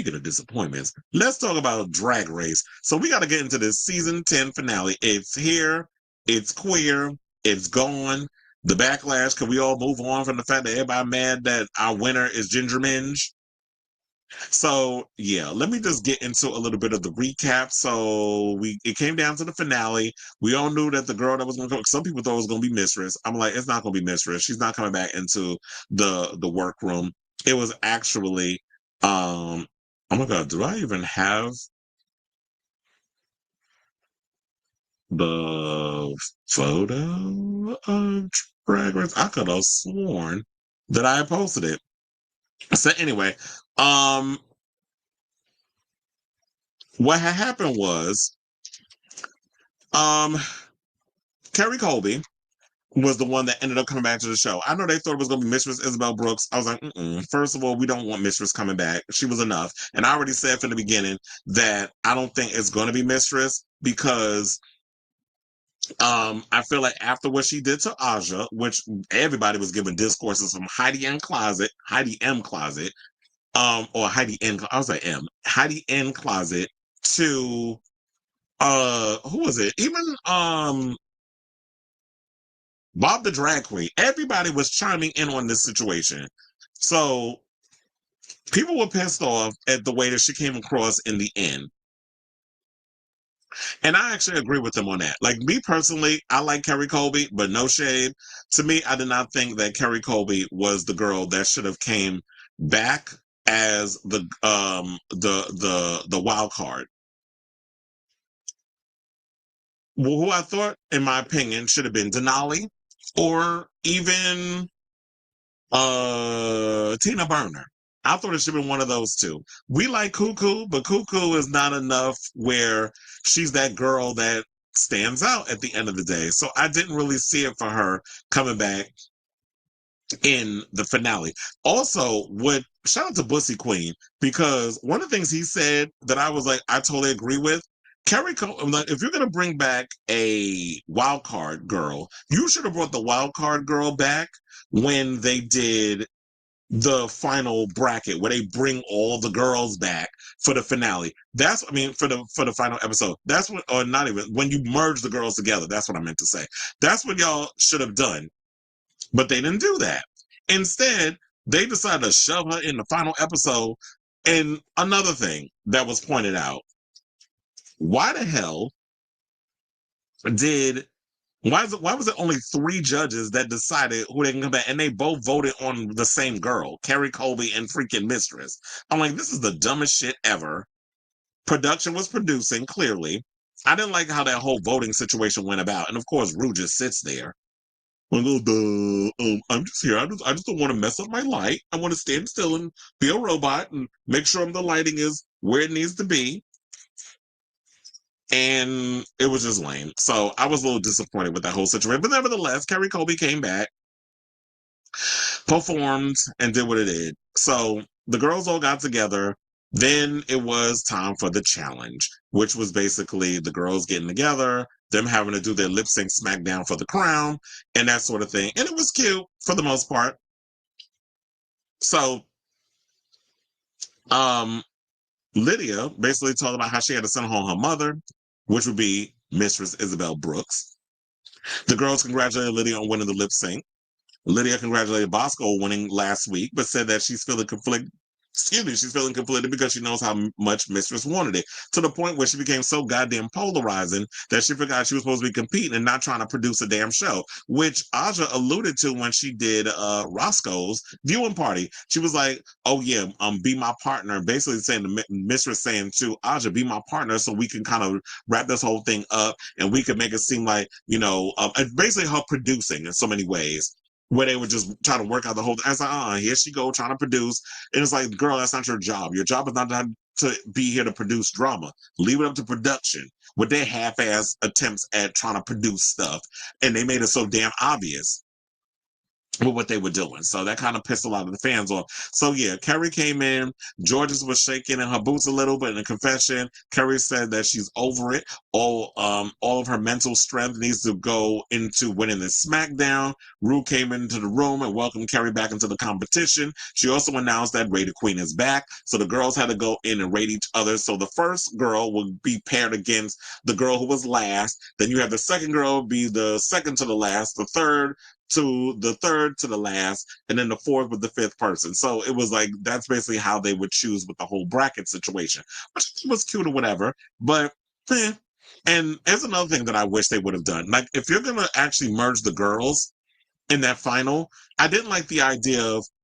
Speaking of disappointments, let's talk about Drag Race. So we got to get into this season 10 finale. It's here. It's queer. It's gone. The backlash. Can we all move on from the fact that everybody mad that our winner is Ginger Minj? So yeah, let me just get into a little bit of the recap. So it came down to the finale. We all knew that the girl that was going to come. Some people thought it was going to be Mistress. I'm like, it's not going to be Mistress. She's not coming back into the workroom. It was actually, oh my God, do I even have the photo of Drag Race? I could have sworn that I posted it. So anyway, um, what had happened was, um, Kerry Colby was the one that ended up coming back to the show. I know they thought it was going to be Mistress Isabel Brooks. I was like, first of all, we don't want Mistress coming back. She was enough. And I already said from the beginning that I don't think it's going to be Mistress because I feel like after what she did to Aja, which everybody was giving discourses from Heidi M. Closet, or Heidi N. I was like Heidi N. Closet to who was it? Even Bob the Drag Queen. Everybody was chiming in on this situation. So people were pissed off at the way that she came across in the end. And I actually agree with them on that. Like me personally, I like Kerry Colby, but no shade. To me, I did not think that Kerry Colby was the girl that should have came back as the wild card. Who I thought, in my opinion, should have been Denali or even Tina Burner. I thought it should have been one of those two. We like Cuckoo, but Cuckoo is not enough where she's that girl that stands out at the end of the day. So I didn't really see it for her coming back in the finale. Also, shout out to Bussy Queen, because one of the things he said that I was like, I totally agree with. Like, if you're gonna bring back a wild card girl, you should have brought the wild card girl back when they did the final bracket, where they bring all the girls back for the finale. For the final episode. That's what, or not even when you merge the girls together. That's what I meant to say. That's what y'all should have done, but they didn't do that. Instead, they decided to shove her in the final episode. And another thing that was pointed out: why the hell did why was it only 3 judges that decided who they can come back, and they both voted on the same girl, Kerry Colby and freaking Mistress? I'm like, this is the dumbest shit ever. Production was producing, clearly. I didn't like how that whole voting situation went about. And of course, Rue just sits there. I'm just here. I just don't want to mess up my light. I want to stand still and be a robot and make sure the lighting is where it needs to be. And it was just lame. So I was a little disappointed with that whole situation. But nevertheless, Kerry Colby came back, performed, and did what it did. So the girls all got together. Then it was time for the challenge, which was basically the girls getting together, them having to do their lip sync smackdown for the crown, and that sort of thing. And it was cute for the most part. So Lydia basically told about how she had to send home her mother, which would be Mistress Isabel Brooks. The girls congratulated Lydia on winning the lip sync. Lydia congratulated Bosco on winning last week, but said that she's feeling conflicted. Excuse me, she's feeling conflicted because she knows how much Mistress wanted it, to the point where she became so goddamn polarizing that she forgot she was supposed to be competing and not trying to produce a damn show, which Aja alluded to when she did Roscoe's viewing party. She was like, oh yeah, be my partner, basically saying the Mistress saying to Aja, be my partner so we can kind of wrap this whole thing up and we can make it seem like, basically her producing in so many ways, where they were just trying to work out the whole thing. I was like, here she go trying to produce. And it's like, girl, that's not your job. Your job is not to be here to produce drama. Leave it up to production with their half-ass attempts at trying to produce stuff. And they made it so damn obvious. with what they were doing. So that kind of pissed a lot of the fans off. So yeah, Kerry came in. Georges was shaking in her boots a little bit in a confession. Kerry said that she's over it. All of her mental strength needs to go into winning this SmackDown. Rue came into the room and welcomed Kerry back into the competition. She also announced that Raider Queen is back. So the girls had to go in and rate each other. So the first girl would be paired against the girl who was last. Then you have the second girl be the second to the last, the third to the last, and then the fourth with the fifth person. So it was like that's basically how they would choose with the whole bracket situation, which was cute or whatever. But and there's another thing that I wish they would have done. Like if you're gonna actually merge the girls in that final, I didn't like the idea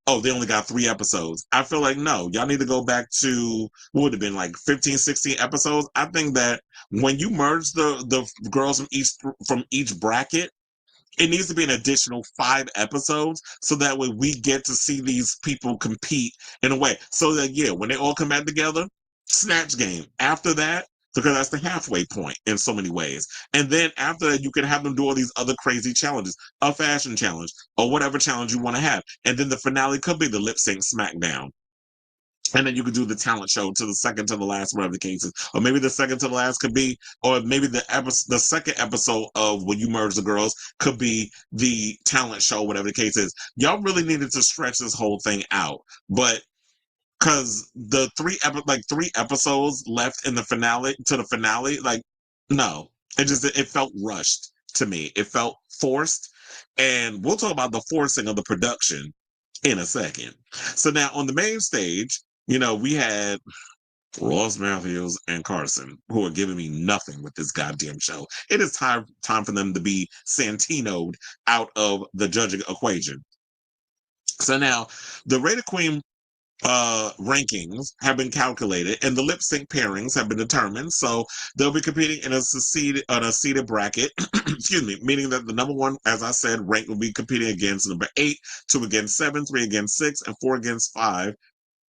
of they only got 3 episodes. I feel like no, y'all need to go back to what would have been like 15, 16 episodes. I think that when you merge the girls from each bracket, it needs to be an additional 5 episodes so that way we get to see these people compete in a way. So that, yeah, when they all come back together, snatch game. After that, because that's the halfway point in so many ways. And then after that, you can have them do all these other crazy challenges, a fashion challenge, or whatever challenge you want to have. And then the finale could be the lip sync SmackDown. And then you could do the talent show to the second to the last, whatever the case is. Or maybe the second to the last could be, or maybe the second episode of when you merge the girls could be the talent show, whatever the case is. Y'all really needed to stretch this whole thing out. But because the 3 episodes left in the finale, like, no. It felt rushed to me. It felt forced. And we'll talk about the forcing of the production in a second. So now on the main stage, we had Ross Matthews and Carson, who are giving me nothing with this goddamn show. It is time for them to be Santino'd out of the judging equation. So now the Raider Queen rankings have been calculated and the lip sync pairings have been determined. So they'll be competing in a seeded bracket, excuse me, meaning that the number one, as I said, rank will be competing against number 8, 2 against 7, 3 against 6, and 4 against 5.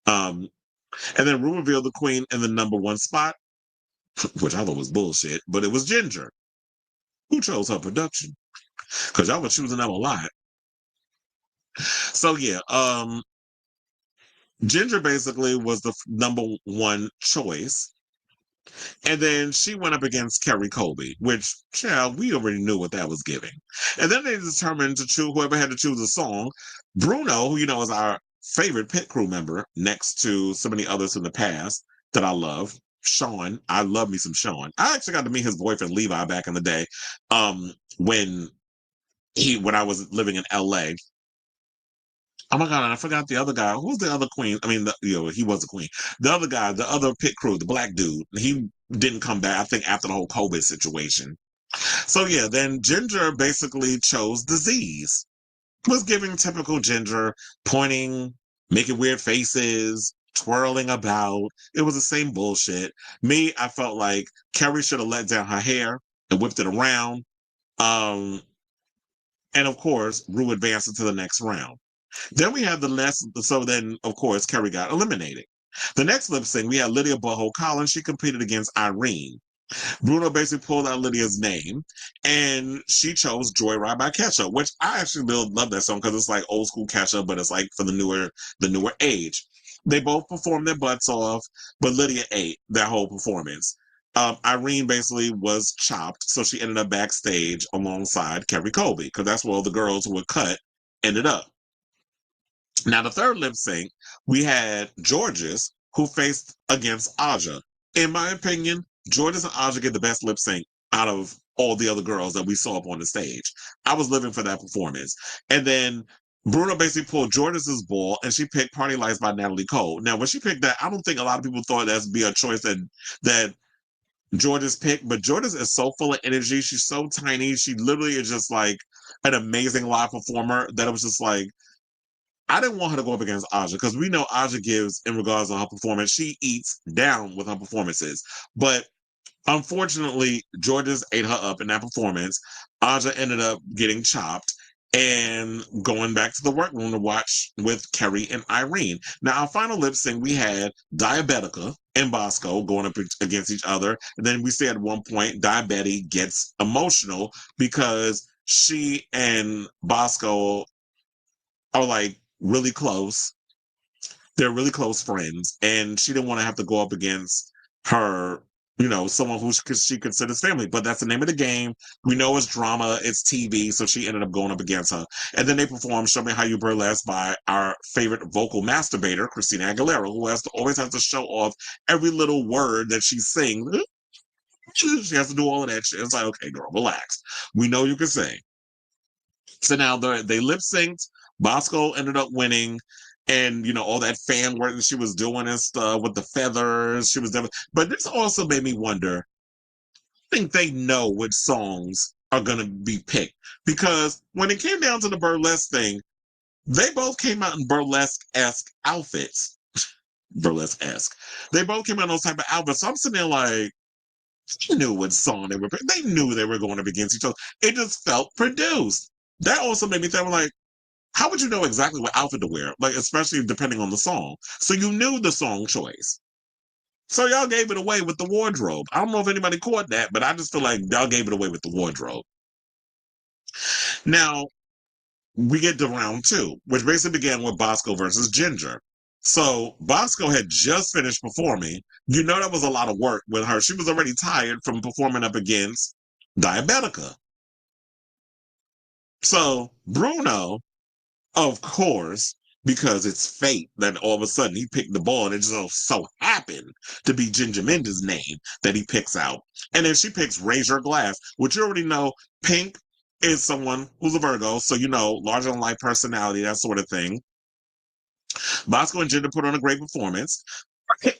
And then Rue revealed the queen in the number 1 spot, which I thought was bullshit, but it was Ginger, who chose her production. Because y'all were choosing them a lot. So yeah, Ginger basically was the number 1 choice. And then she went up against Kerry Colby, which, child, we already knew what that was giving. And then they determined to choose whoever had to choose a song. Bruno, who is our favorite pit crew member, next to so many others in the past that I love. Sean, I love me some Sean. I actually got to meet his boyfriend Levi back in the day, when I was living in LA. Oh my God, and I forgot the other guy. Who was the other queen? I mean, he was a queen. The other guy, the other pit crew, the black dude, he didn't come back, I think, after the whole COVID situation. So yeah, then Ginger basically chose disease. Was giving typical Ginger, pointing, making weird faces, twirling about. It was the same bullshit. Me, I felt like Kerry should have let down her hair and whipped it around. And of course, Rue advanced into the next round. Then we had so then, of course, Kerry got eliminated. The next lip sync, we had Lydia Boho Collins. She competed against Irene. Bruno basically pulled out Lydia's name, and she chose Joyride by Kesha, which I actually love that song because it's like old school Kesha, but it's like for the newer age. They both performed their butts off, but Lydia ate that whole performance. Irene basically was chopped, so she ended up backstage alongside Kerry Colby, because that's where all the girls who were cut ended up. Now, the third lip sync, we had Georges, who faced against Aja. In my opinion, Georges and Aja get the best lip sync out of all the other girls that we saw up on the stage. I was living for that performance. And then Bruno basically pulled Georges' ball, and she picked Party Lights by Natalie Cole. Now, when she picked that, I don't think a lot of people thought that'd be a choice that Georges picked, but Georges is so full of energy. She's so tiny. She literally is just like an amazing live performer that it was just like, I didn't want her to go up against Aja because we know Aja gives in regards to her performance. She eats down with her performances. But unfortunately, Georges ate her up in that performance. Aja ended up getting chopped and going back to the workroom to watch with Kerry and Irene. Now, our final lip sync, we had Diabetica and Bosco going up against each other. And then we say at one point, Diabetti gets emotional because she and Bosco are like really close. They're really close friends, and she didn't want to have to go up against her, someone who she considers family. But that's the name of the game. We know it's drama, it's TV, so she ended up going up against her. And then they performed "Show Me How You Burlesque" by our favorite vocal masturbator, Christina Aguilera, who always has to show off every little word that she sings. She has to do all of that shit. It's like, okay, girl, relax. We know you can sing. So now they lip synced. Bosco ended up winning, and all that fan work that she was doing and stuff with the feathers. She was never. But this also made me wonder. I think they know which songs are gonna be picked because when it came down to the burlesque thing, they both came out in burlesque-esque outfits. Burlesque-esque. They both came out in those type of outfits. So I'm sitting there like, they knew what song they were. They knew they were going up against each other. It just felt produced. That also made me think, like, how would you know exactly what outfit to wear? Like, especially depending on the song. So you knew the song choice. So y'all gave it away with the wardrobe. I don't know if anybody caught that, but I just feel like y'all gave it away with the wardrobe. Now, we get to round two, which basically began with Bosco versus Ginger. So Bosco had just finished performing. That was a lot of work with her. She was already tired from performing up against Diabetica. So Bruno, of course, because it's fate that all of a sudden he picked the ball and it just so happened to be Ginger Minj's name that he picks out. And then she picks Raise Your Glass, which you already know Pink is someone who's a Virgo, so larger than life personality, that sort of thing. Bosco and Ginger put on a great performance.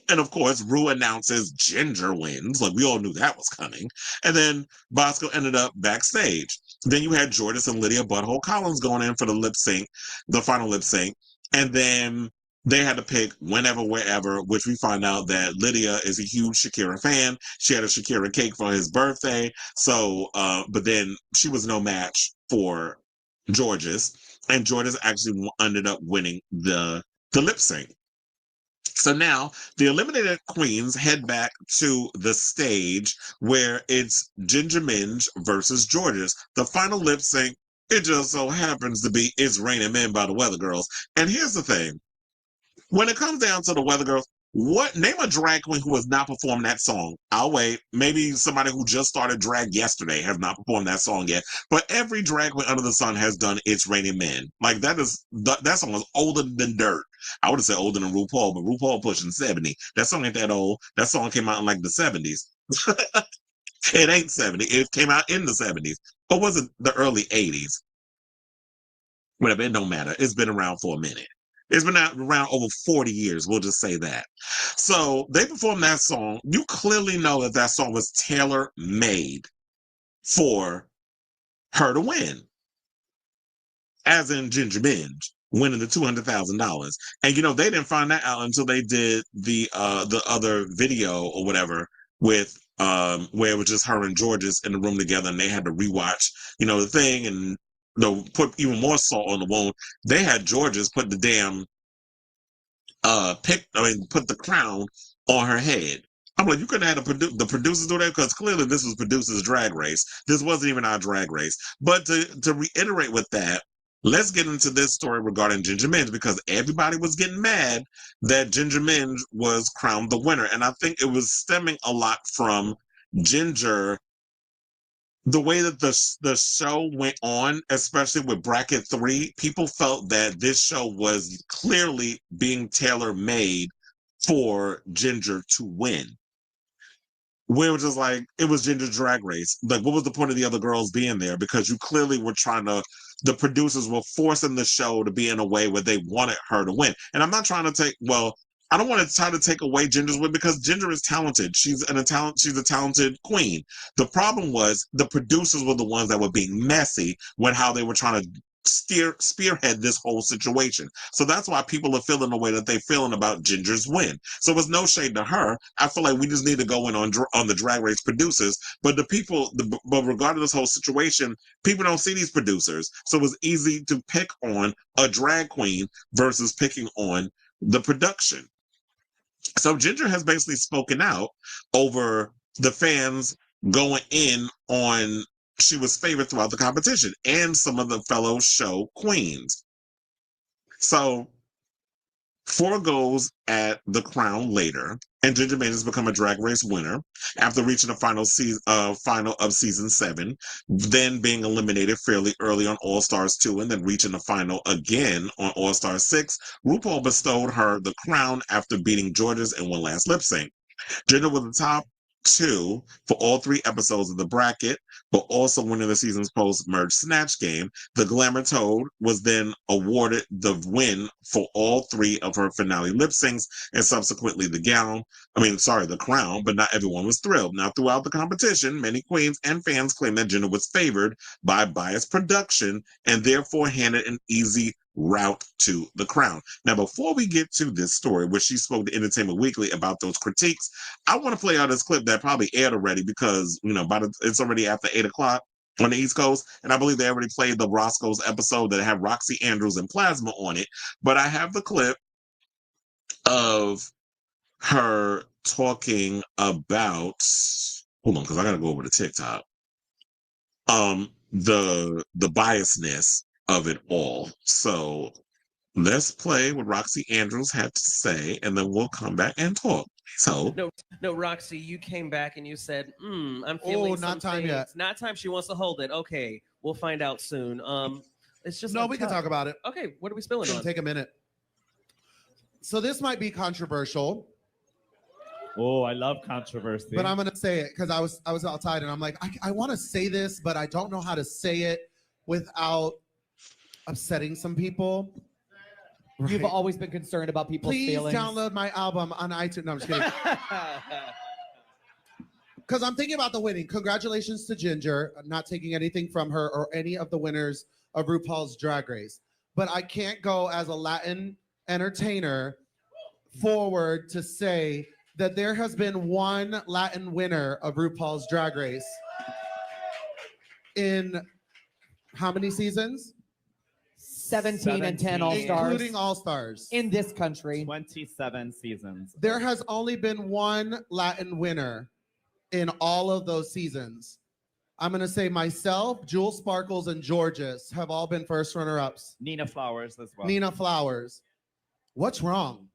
And of course, Rue announces Ginger wins. Like, we all knew that was coming. And then Bosco ended up backstage. Then you had Jordan and Lydia Butthole Collins going in for the lip sync, the final lip sync. And then they had to pick Whenever, Wherever, which we find out that Lydia is a huge Shakira fan. She had a Shakira cake for his birthday. So, but then she was no match for Georges. And Georges actually ended up winning the lip sync. So now the eliminated queens head back to the stage where it's Ginger Minj versus Georges. The final lip sync, it just so happens to be It's Raining Men by the Weather Girls. And here's the thing. When it comes down to the Weather Girls, name a drag queen who has not performed that song? I'll wait. Maybe somebody who just started drag yesterday has not performed that song yet. But every drag queen under the sun has done It's Raining Men. Like, that song is older than dirt. I would have said older than RuPaul, but RuPaul pushing 70. That song ain't that old. That song came out in like the 70s. It ain't 70. It came out in the 70s. Or was it the early 80s? Whatever, it don't matter. It's been around for a minute. It's been around over 40 years. We'll just say that. So they performed that song. You clearly know that that song was tailor made for her to win, as in Ginger Minj winning the $200,000. And they didn't find that out until they did the other video or whatever with where it was just her and Georges in the room together, and they had to rewatch the thing and put even more salt on the wound. They had Georges put the damn put the crown on her head. I'm like, you couldn't have the producers do that, because clearly this was producers' drag race. This wasn't even our drag race. But to reiterate with that, let's get into this story regarding Ginger Minj, because everybody was getting mad that Ginger Minj was crowned the winner. And I think it was stemming a lot from Ginger, the way that the show went on, especially with Bracket 3. People felt that this show was clearly being tailor-made for Ginger to win. Where it was just like, it was Ginger's drag race. Like, what was the point of the other girls being there? Because you clearly were the producers were forcing the show to be in a way where they wanted her to win. And I'm not trying to I don't want to try to take away Ginger's win, because Ginger is talented. She's a talented queen. The problem was the producers were the ones that were being messy with how they were trying to spearhead this whole situation. So that's why people are feeling the way that they're feeling about Ginger's win. So it's no shade to her. I feel like we just need to go in on the Drag Race producers. But but regarding this whole situation, people don't see these producers. So it's easy to pick on a drag queen versus picking on the production. So Ginger has basically spoken out over the fans going in on she was favored throughout the competition and some of the fellow show queens. So 4 goes at the crown later, and Ginger Minj has become a Drag Race winner after reaching the final of season 7, then being eliminated fairly early on All Stars 2, and then reaching the final again on All Stars 6. RuPaul bestowed her the crown after beating Georges in one last lip sync. Ginger was the top 2 for all 3 episodes of the bracket, but also winning the season's post-merge Snatch game. The Glamour Toad was then awarded the win for all 3 of her finale lip syncs and subsequently the crown, but not everyone was thrilled. Now, throughout the competition, many queens and fans claimed that Ginger was favored by biased production and therefore handed an easy route to the crown. Now, before we get to this story, where she spoke to Entertainment Weekly about those critiques, I want to play out this clip that probably aired already because, it's already after 8 o'clock on the East Coast, and I believe they already played the Roscoe's episode that had Roxy Andrews and Plasma on it, but I have the clip of her talking about, hold on, because I got to go over to TikTok, the biasness of it all. So let's play what Roxy Andrews had to say, and then we'll come back and talk. So no, Roxy, you came back and you said, I'm feeling not time things. yet. Not time. She wants to hold it. Okay, we'll find out soon. It's just we can talk about it. Okay, what are we spilling on? Take a minute. So this might be controversial. Oh, I love controversy. But I'm gonna say it because I was outside and I'm like, I want to say this, but I don't know how to say it without upsetting some people. Right. You've always been concerned about people's feelings. Please download my album on iTunes. No, I'm just kidding. Because I'm thinking about the winning. Congratulations to Ginger. I'm not taking anything from her or any of the winners of RuPaul's Drag Race. But I can't go as a Latin entertainer forward to say that there has been one Latin winner of RuPaul's Drag Race in how many seasons? 17 and 10 All-Stars. Including All-Stars. In this country. 27 seasons. There has only been one Latin winner in all of those seasons. I'm going to say myself, Jewel Sparkles, and Georges have all been first runner-ups. Nina Flowers as well. Nina Flowers. What's wrong?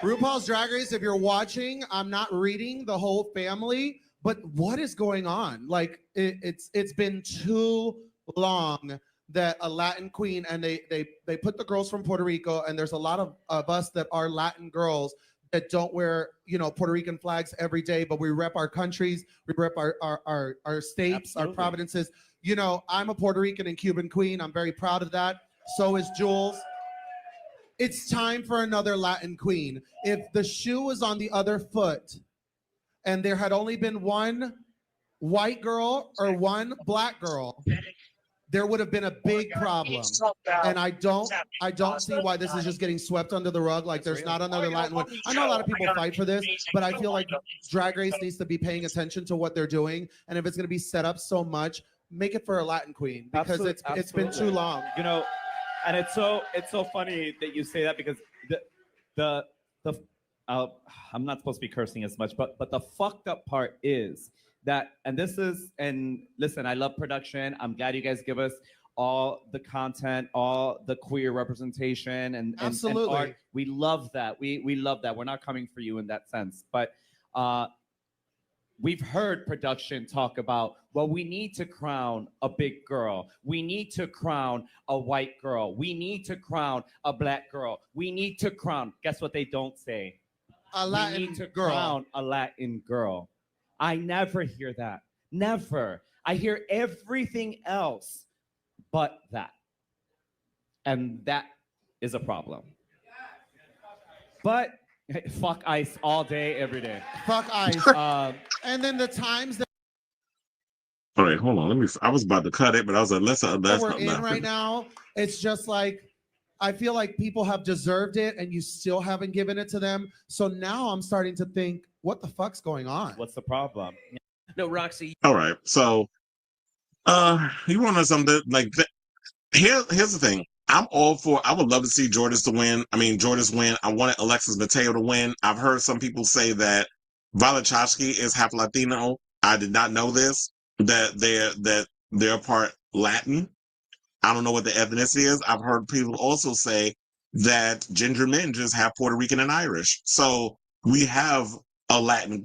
RuPaul's Drag Race, if you're watching, I'm not reading the whole family, but what is going on? Like, it's been too long that a Latin queen, and they put the girls from Puerto Rico, and there's a lot of us that are Latin girls that don't wear, Puerto Rican flags every day, but we rep our countries, we rep our states, Absolutely. our provinces. I'm a Puerto Rican and Cuban queen. I'm very proud of that. So is Jules. It's time for another Latin queen. If the shoe was on the other foot and there had only been one white girl or one black girl, there would have been a big problem. And I don't see why this is just getting swept under the rug. Like there's not another Latin one. I know a lot of people fight for this, but I feel like Drag Race needs to be paying attention to what they're doing. And if it's going to be set up so much, make it for a Latin queen because it's been too long. And it's so funny that you say that because I'm not supposed to be cursing as much, but the fucked up part is that, and listen, I love production. I'm glad you guys give us all the content, all the queer representation and art. We love that. We love that. We're not coming for you in that sense, but we've heard production talk about, well, we need to crown a big girl. We need to crown a white girl. We need to crown a black girl. We need to crown, guess what they don't say? A Latin we need to girl. Crown a Latin girl. I never hear that. Never. I hear everything else but that. And that is a problem. But fuck ICE all day, every day. Fuck ICE. And then the times that all right, hold on. I was about to cut it, but I was like, that's we're in right now, it's just like, I feel like people have deserved it and you still haven't given it to them. So now I'm starting to think, what the fuck's going on? What's the problem? No, Roxy. All right, so you want to know something like that? Here's the thing. I'm all for. I would love to see Georges win. I wanted Alexis Mateo to win. I've heard some people say that Violet Chachki is half Latino. I did not know this. That they're part Latin. I don't know what the ethnicity is. I've heard people also say that Ginger Minj is half Puerto Rican and Irish. So we have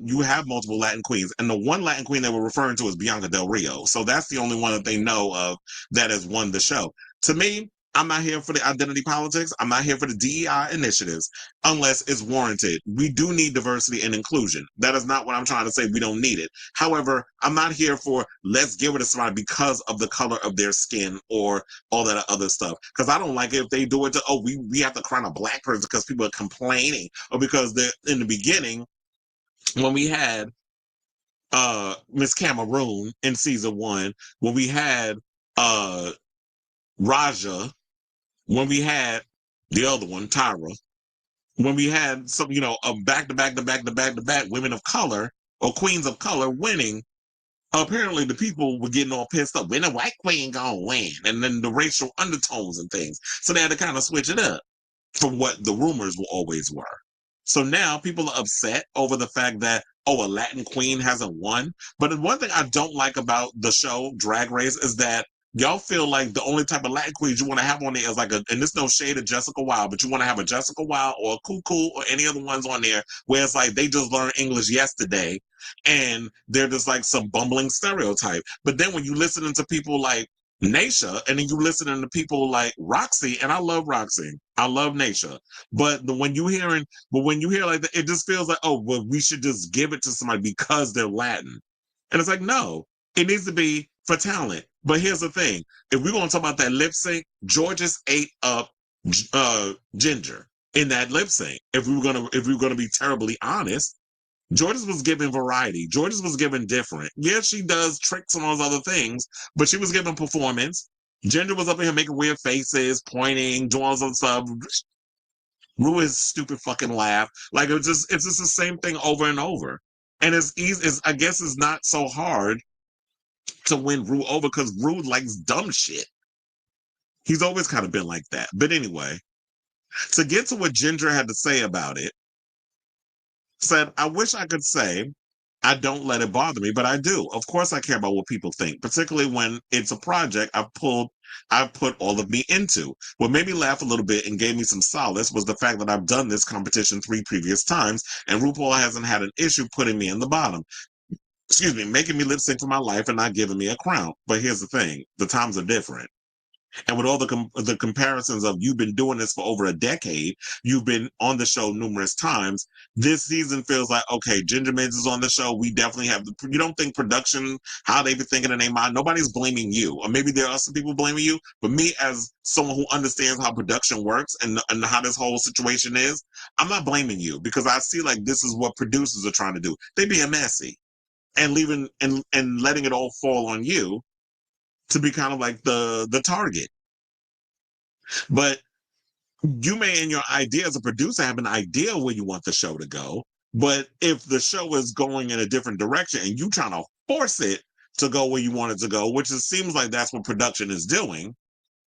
you have multiple Latin queens. And the one Latin queen that we're referring to is Bianca Del Rio. So that's the only one that they know of that has won the show. To me, I'm not here for the identity politics. I'm not here for the DEI initiatives unless it's warranted. We do need diversity and inclusion. That is not what I'm trying to say. We don't need it. However, I'm not here for let's give it to somebody because of the color of their skin or all that other stuff. Because I don't like it if they do it to, we have to crown a black person because people are complaining or because they're in the beginning when we had Miss Cameroon in season 1, when we had Raja, when we had the other one, Tyra, when we had some, back to back women of color or queens of color winning, apparently the people were getting all pissed up. When the white queen gonna win? And then the racial undertones and things. So they had to kind of switch it up from what the rumors always were. So now people are upset over the fact that, a Latin queen hasn't won. But one thing I don't like about the show, Drag Race, is that y'all feel like the only type of Latin queens you want to have on there is and there's no shade of Jessica Wilde, but you want to have a Jessica Wilde or a Cuckoo or any other ones on there where it's like they just learned English yesterday and they're just like some bumbling stereotype. But then when you listen to people like Naysha, and then you listening to people like Roxy, and I love Roxy, I love Naysha, but when you hear like that, it just feels like, we should just give it to somebody because they're Latin, and it's like, no, it needs to be for talent. But here's the thing: if we're going to talk about that lip sync, Georges ate up Ginger in that lip sync. If we were gonna be terribly honest. Georges was given variety. Georges was given different. Yeah, she does tricks and all those other things, but she was given performance. Ginger was up in here making weird faces, pointing, doing all those stuff. Rue his stupid fucking laugh. Like it's just the same thing over and over. And it's easy. I guess it's not so hard to win Rue over because Rue likes dumb shit. He's always kind of been like that. But anyway, to get to what Ginger had to say about it, said, I wish I could say I don't let it bother me, but I do. Of course I care about what people think, particularly when it's a project I've put all of me into. What made me laugh a little bit and gave me some solace was the fact that I've done this competition 3 previous times, and RuPaul hasn't had an issue putting me in the bottom. Excuse me, making me lip sync for my life and not giving me a crown. But here's the thing, the times are different. And with all the comparisons of you've been doing this for over a decade, you've been on the show numerous times. This season feels like, okay, Ginger Minj is on the show. We definitely have you don't think production, how they be thinking in their mind, nobody's blaming you. Or maybe there are some people blaming you, but me as someone who understands how production works and how this whole situation is, I'm not blaming you because I see like this is what producers are trying to do. They being messy and leaving and letting it all fall on you to be kind of like the target. But you may, in your idea as a producer, have an idea where you want the show to go. But if the show is going in a different direction and you trying to force it to go where you want it to go, which it seems like that's what production is doing,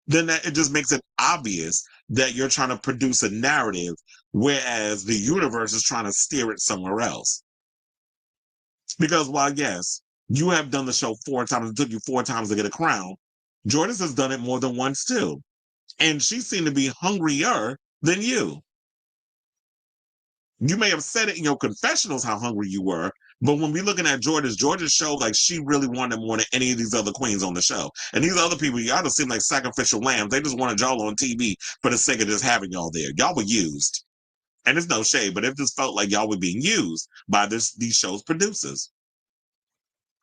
then it just makes it obvious that you're trying to produce a narrative, whereas the universe is trying to steer it somewhere else. Because while, yes, you have done the show 4 times, it took you 4 times to get a crown, Jordan has done it more than once too. And she seemed to be hungrier than you. You may have said it in your confessionals how hungry you were, but when we're looking at Jordan showed like she really wanted more than any of these other queens on the show. And these other people, y'all just seem like sacrificial lambs. They just wanted y'all on TV for the sake of just having y'all there. Y'all were used. And it's no shade, but it just felt like y'all were being used by these shows' producers.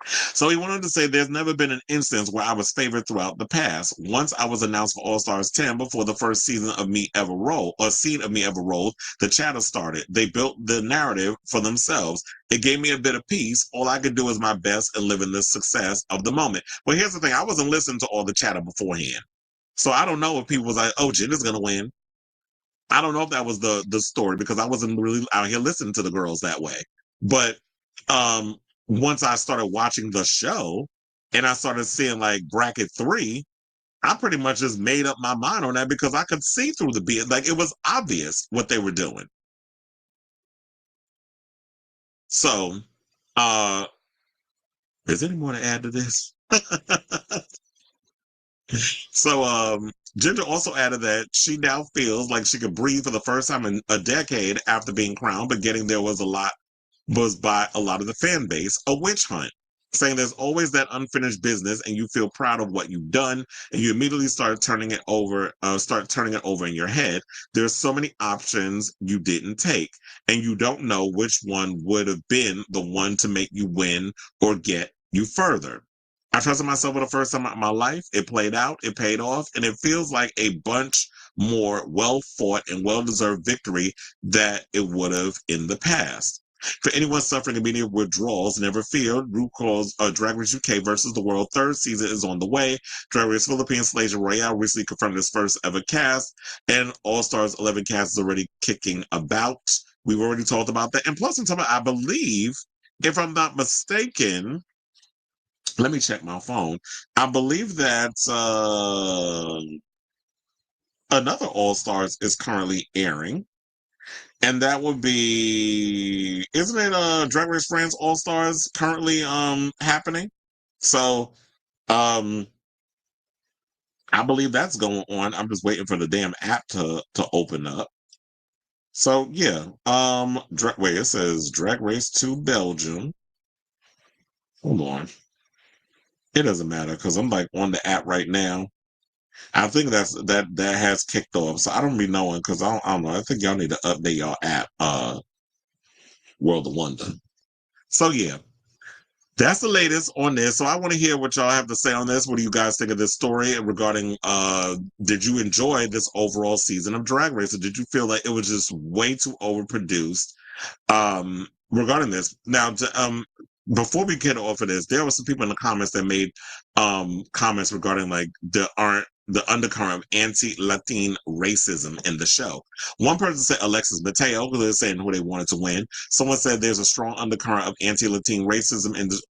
So he went on to say there's never been an instance where I was favored throughout the past. Once I was announced for All Stars 10 before the first season of Me Ever Roll, or scene of Me Ever Rolled, the chatter started. They built the narrative for themselves. It gave me a bit of peace. All I could do is my best and live in the success of the moment. But here's the thing, I wasn't listening to all the chatter beforehand. So I don't know if people was like, oh, Jenna's gonna win. I don't know if that was the story because I wasn't really out here listening to the girls that way. But once I started watching the show and I started seeing like bracket 3, I pretty much just made up my mind on that because I could see through the beat. Like it was obvious what they were doing. So, is there any more to add to this? So Ginger also added that she now feels like she could breathe for the first time in a decade after being crowned, but getting there was by a lot of the fan base a witch hunt, saying there's always that unfinished business and you feel proud of what you've done and you immediately start turning it over in your head. There's so many options you didn't take and you don't know which one would have been the one to make you win or get you further. I trusted myself for the first time in my life. It played out, it paid off, and it feels like a bunch more well fought and well deserved victory that it would have in the past. For anyone suffering immediate withdrawals, never fear. RuPaul's Drag Race UK versus the World third season is on the way. Drag Race Philippines Malaysia Royale recently confirmed its first ever cast, and All Stars 11 cast is already kicking about. We've already talked about that. And plus, on top of it, I believe, if I'm not mistaken, let me check my phone. I believe that another All Stars is currently airing. And that would be, isn't it Drag Race France All Stars currently happening? So I believe that's going on. I'm just waiting for the damn app to open up. So yeah, wait, it says Drag Race to Belgium. Hold on. It doesn't matter because I'm like on the app right now. I think that has kicked off. So I don't be knowing because I don't know. I think y'all need to update y'all app, World of Wonder. So yeah, that's the latest on this. So I want to hear what y'all have to say on this. What do you guys think of this story regarding did you enjoy this overall season of Drag Race, or did you feel like it was just way too overproduced? Regarding this. Now before we get off of this, there were some people in the comments that made comments regarding like the undercurrent of anti-Latin racism in the show. One person said Alexis Mateo, who they're saying who they wanted to win. Someone said there's a strong undercurrent of anti-Latin racism in the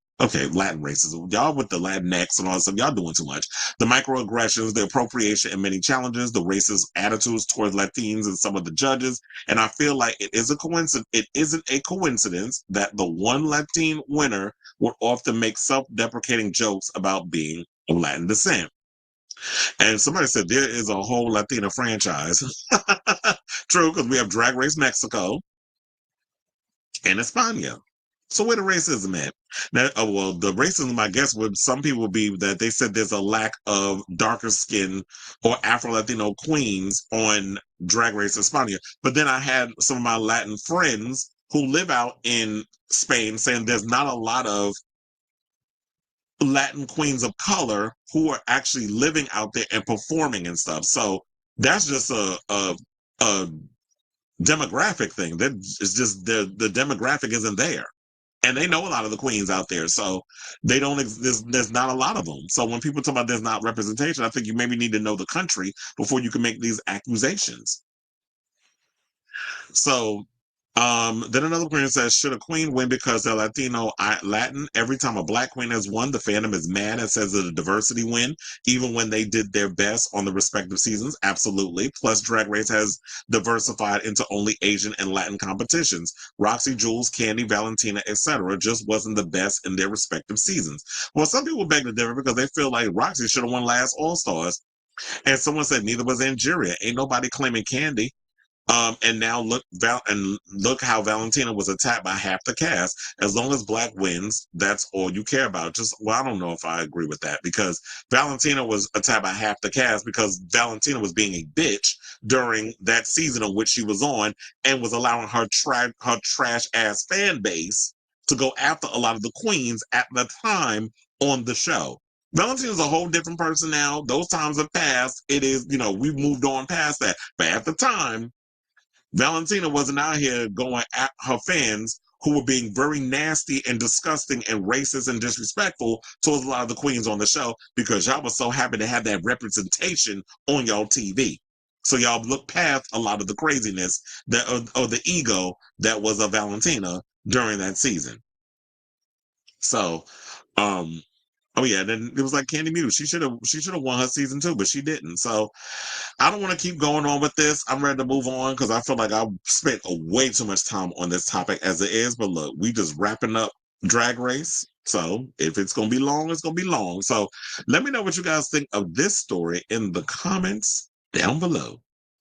Latin racism. Y'all with the Latinx and all that stuff, y'all doing too much. The microaggressions, the appropriation and many challenges, the racist attitudes towards Latins and some of the judges. And I feel like it is a coincidence. It isn't a coincidence that the one Latin winner would often make self-deprecating jokes about being of Latin descent. And somebody said there is a whole Latina franchise. True, because we have Drag Race Mexico and España. So where the racism at? Now, well, the racism, I guess, would some people be that they said there's a lack of darker skin or Afro-Latino queens on Drag Race España. But then I had some of my Latin friends who live out in Spain saying there's not a lot of Latin queens of color who are actually living out there and performing and stuff. So that's just a demographic thing. That is just the demographic isn't there. And they know a lot of the queens out there, so they don't. There's not a lot of them. So when people talk about there's not representation, I think you maybe need to know the country before you can make these accusations. So then another queen says, should a queen win because they're Latin? Every time a black queen has won, the fandom is mad and says that a diversity win, even when they did their best on the respective seasons. Absolutely. Plus, Drag Race has diversified into only Asian and Latin competitions. Roxy, Jules, Candy, Valentina, etc. just wasn't the best in their respective seasons. Well, some people beg to differ because they feel like Roxy should have won last All Stars. And someone said neither was Angeria. Ain't nobody claiming Candy. And now look how Valentina was attacked by half the cast. As long as black wins, that's all you care about. I don't know if I agree with that because Valentina was attacked by half the cast because Valentina was being a bitch during that season of which she was on and was allowing her trash ass fan base to go after a lot of the queens at the time on the show. Valentina's a whole different person now. Those times have passed. It is, we've moved on past that. But at the time, Valentina wasn't out here going at her fans who were being very nasty and disgusting and racist and disrespectful towards a lot of the queens on the show because y'all was so happy to have that representation on y'all TV. So y'all look past a lot of the craziness or the ego that was of Valentina during that season. So, oh yeah, then it was like Candy Muse. She should have won her season too, but she didn't. So I don't want to keep going on with this. I'm ready to move on because I feel like I've spent way too much time on this topic as it is. But look, we just wrapping up Drag Race. So if it's going to be long, it's going to be long. So let me know what you guys think of this story in the comments down below.